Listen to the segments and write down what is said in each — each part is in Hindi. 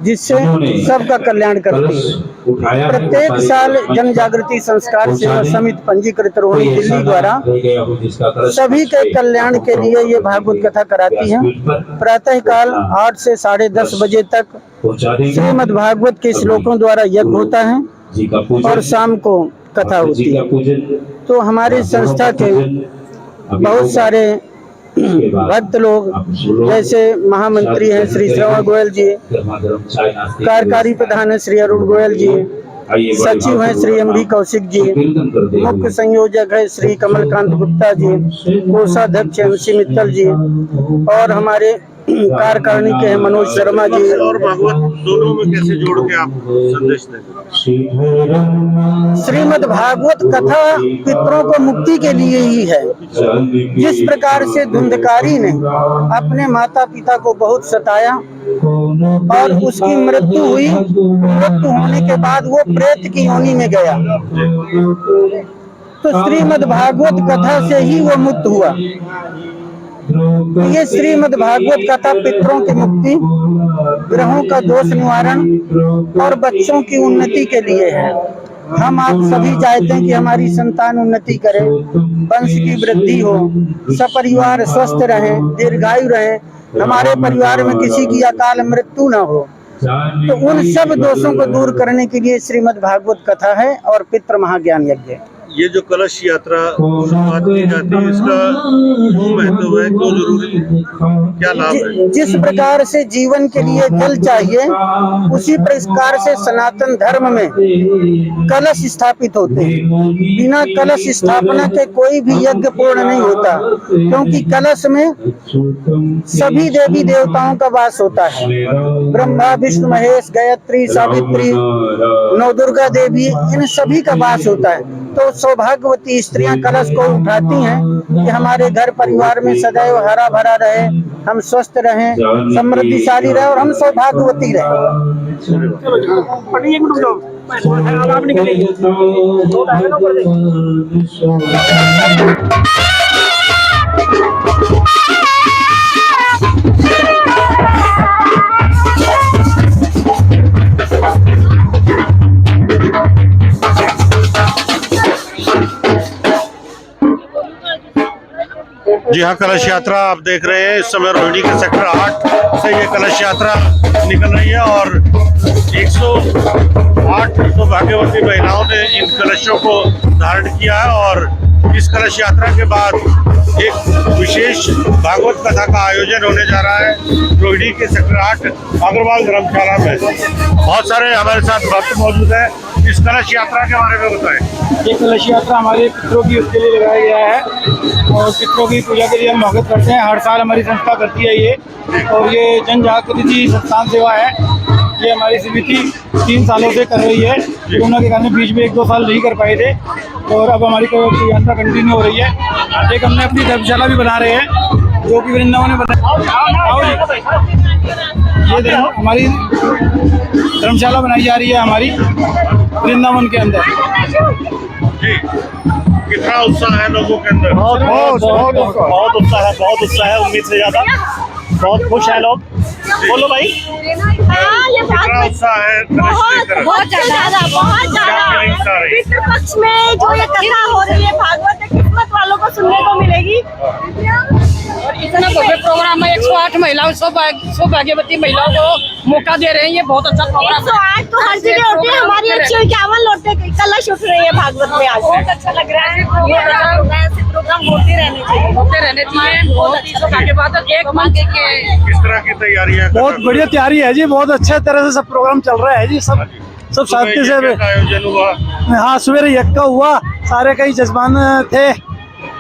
जिससे सबका कल्याण करती है। प्रत्येक साल जन जागृति संस्कार सेवा समिति पंजीकृत रोहिणी दिल्ली द्वारा सभी के कल्याण के लिए ये भागवत कथा कराती है। प्रातः काल 8 से 10:30 बजे तक श्रीमद् भागवत के श्लोकों द्वारा यज्ञ होता है और शाम को कथा होती है। तो हमारी संस्था के बहुत सारे भक्त लोग, जैसे महामंत्री हैं श्री श्रवण गोयल जी, कार्यकारी प्रधान है श्री अरुण गोयल जी, सचिव हैं श्री एम.डी. कौशिक जी, मुख्य संयोजक है श्री कमलकांत गुप्ता जी, कोषाध्यक्ष MC मित्तल जी, और हमारे कार्यकारिणी के हैं मनोज शर्मा जी। और भागवत दोनों में कैसे जोड़ के आप संदेश देंगे? श्रीमद् भागवत कथा पितरों को मुक्ति के लिए ही है। जिस प्रकार से धुंधकारी ने अपने माता पिता को बहुत सताया और उसकी मृत्यु हुई, मृत्यु होने के बाद वो प्रेत की योनि में गया, तो श्रीमद् भागवत कथा से ही वो मुक्त हुआ। ये श्रीमद् भागवत कथा पितरों की मुक्ति, ग्रहों का दोष निवारण और बच्चों की उन्नति के लिए है। हम आप सभी चाहते हैं कि हमारी संतान उन्नति करे, वंश की वृद्धि हो, सपरिवार स्वस्थ रहें, दीर्घायु रहें, हमारे परिवार में किसी की अकाल मृत्यु न हो। तो उन सब दोषों को दूर करने के लिए श्रीमद् भागवत कथा है और पितृ महाज्ञान यज्ञ। ये जो कलश यात्रा शुरुआत की जाती है, इसका क्यों महत्व है, क्यों जरूरी है, क्या लाभ है? जिस प्रकार से जीवन के लिए जल चाहिए, उसी प्रकार से सनातन धर्म में कलश स्थापित होते हैं। बिना कलश स्थापना के कोई भी यज्ञ पूर्ण नहीं होता, क्योंकि कलश में सभी देवी देवताओं का वास होता है। ब्रह्मा विष्णु महेश गायत्री सावित्री नवदुर्गा देवी, इन सभी का वास होता है। तो सौभाग्यवती स्त्रियां कलश को उठाती हैं कि हमारे घर परिवार में सदैव हरा भरा रहे, हम स्वस्थ रहें, समृद्धिशाली रहे और हम सौभाग्यवती रहे। जी हाँ, कलश यात्रा आप देख रहे हैं। इस समय रोहिणी के सेक्टर 8 से ये कलश यात्रा निकल रही है और 108 सौभाग्यवती महिलाओं ने इन कलशों को धारण किया है। और इस कलश यात्रा के बाद एक विशेष भागवत कथा का आयोजन होने जा रहा है रोहिणी के सेक्टर 8 अग्रवाल धर्मशाला में। बहुत सारे हमारे साथ भक्त मौजूद है। इस कलश यात्रा के बारे में बताएं। ये कलश यात्रा हमारे पितरों की उसके लिए लगाया गया है और पितरों की पूजा के लिए हम स्वागत करते हैं। हर साल हमारी संस्था करती है ये, और ये जन जागृति संस्थान सेवा है। ये हमारी समिति 3 सालों से कर रही है। कोरोना के कारण बीच में 1-2 साल नहीं कर पाए थे, और अब हमारी यात्रा कंटिन्यू हो रही है। एक हमने अपनी धर्मशाला भी बना रहे हैं, जो कि वृंदावन में बनाया। ये देखो हमारी धर्मशाला बनाई जा रही है हमारी वृंदावन के अंदर। जी, कितना उत्साह है लोगों के अंदर? बहुत उत्साह है, उम्मीद से ज्यादा। बहुत खुश है लोग। बोलो भाई। कितना उत्साह है? बहुत ज्यादा पितृपक्ष में जो ये कथा हो रही है भागवत, किस्मत वालों को सुनने को मिलेगी। और इतना भव्य प्रोग्राम है। 108 महिलाओं सौभाग्यवती महिलाओं को मौका दे रहे हैं। ये बहुत अच्छा प्रोग्राम है। 108 तो हर जगह होती है, हमारी 151 लोटे कलश उठ रही है भागवत में। आज बहुत अच्छा लग रहा है। ऐसे प्रोग्राम होते रहने चाहिए। बहुत ही सौभाग्य बात है। एक मन के किस तरह की तैयारी है? बहुत बढ़िया तैयारी है जी, बहुत अच्छे तरह से सब प्रोग्राम चल रहा है जी। सब शांति से आयोजन हुआ। हाँ, सवेरे यज्ञ का हुआ, सारे कई जजमान थे,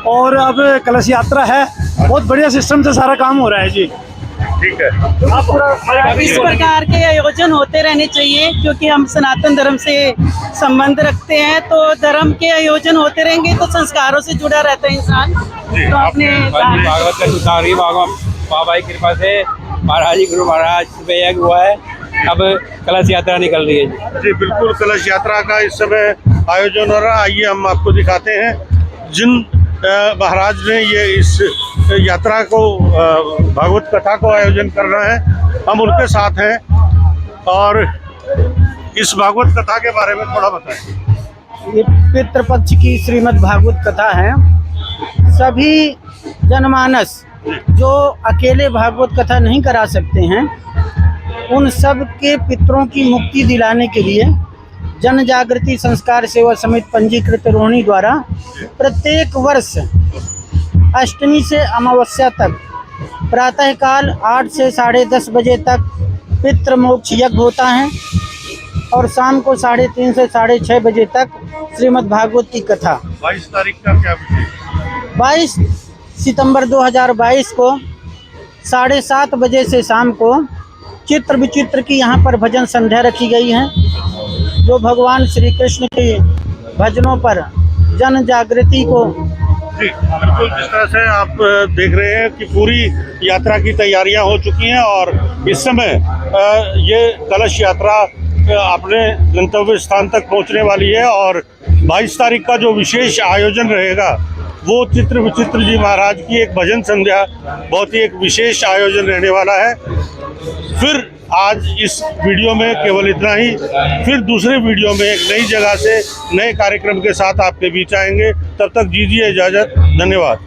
और अब कलश यात्रा है। बहुत बढ़िया सिस्टम से सारा काम हो रहा है जी। ठीक है। इस प्रकार के आयोजन होते रहने चाहिए, क्योंकि हम सनातन धर्म से संबंध रखते हैं। तो धर्म के आयोजन होते रहेंगे तो संस्कारों से जुड़ा रहता है इंसान। तो अपने भागवत का सुधारी बाबा की कृपा से महाराज जी गुरु महाराज सुबह यज्ञ हुआ है। अब कलश यात्रा निकल रही है जी। बिल्कुल, कलश यात्रा का इस समय आयोजन हो रहा है। आइए हम आपको दिखाते हैं जिन महाराज ने ये इस यात्रा को भागवत कथा को आयोजन कर रहे हैं। हम उनके साथ हैं। और इस भागवत कथा के बारे में थोड़ा बताएं। ये पितृपक्ष की श्रीमद् भागवत कथा है। सभी जनमानस जो अकेले भागवत कथा नहीं करा सकते हैं, उन सब के पितरों की मुक्ति दिलाने के लिए जन जागृति संस्कार सेवा समिति पंजीकृत रोहिणी द्वारा प्रत्येक वर्ष अष्टमी से अमावस्या तक प्रातःकाल 8 से 10:30 बजे तक पितृमोक्ष यज्ञ होता है और शाम को 3:30 से 6:30 बजे तक श्रीमद् भागवत की कथा। 22 तारीख का क्या विषय? 22 सितंबर 2022 को 7:30 बजे से शाम को चित्र विचित्र की यहाँ पर भजन संध्या रखी गई है, जो भगवान श्री कृष्ण के भजनों पर जन जागृति को। जी बिल्कुल, जिस तरह से आप देख रहे हैं कि पूरी यात्रा की तैयारियां हो चुकी हैं और इस समय ये कलश यात्रा अपने गंतव्य स्थान तक पहुंचने वाली है और 22 तारीख का जो विशेष आयोजन रहेगा वो चित्र विचित्र जी महाराज की एक भजन संध्या, बहुत ही एक विशेष आयोजन रहने वाला है। फिर आज इस वीडियो में केवल इतना ही, फिर दूसरे वीडियो में एक नई जगह से नए कार्यक्रम के साथ आपके बीच आएंगे। तब तक दीजिए इजाज़त, धन्यवाद।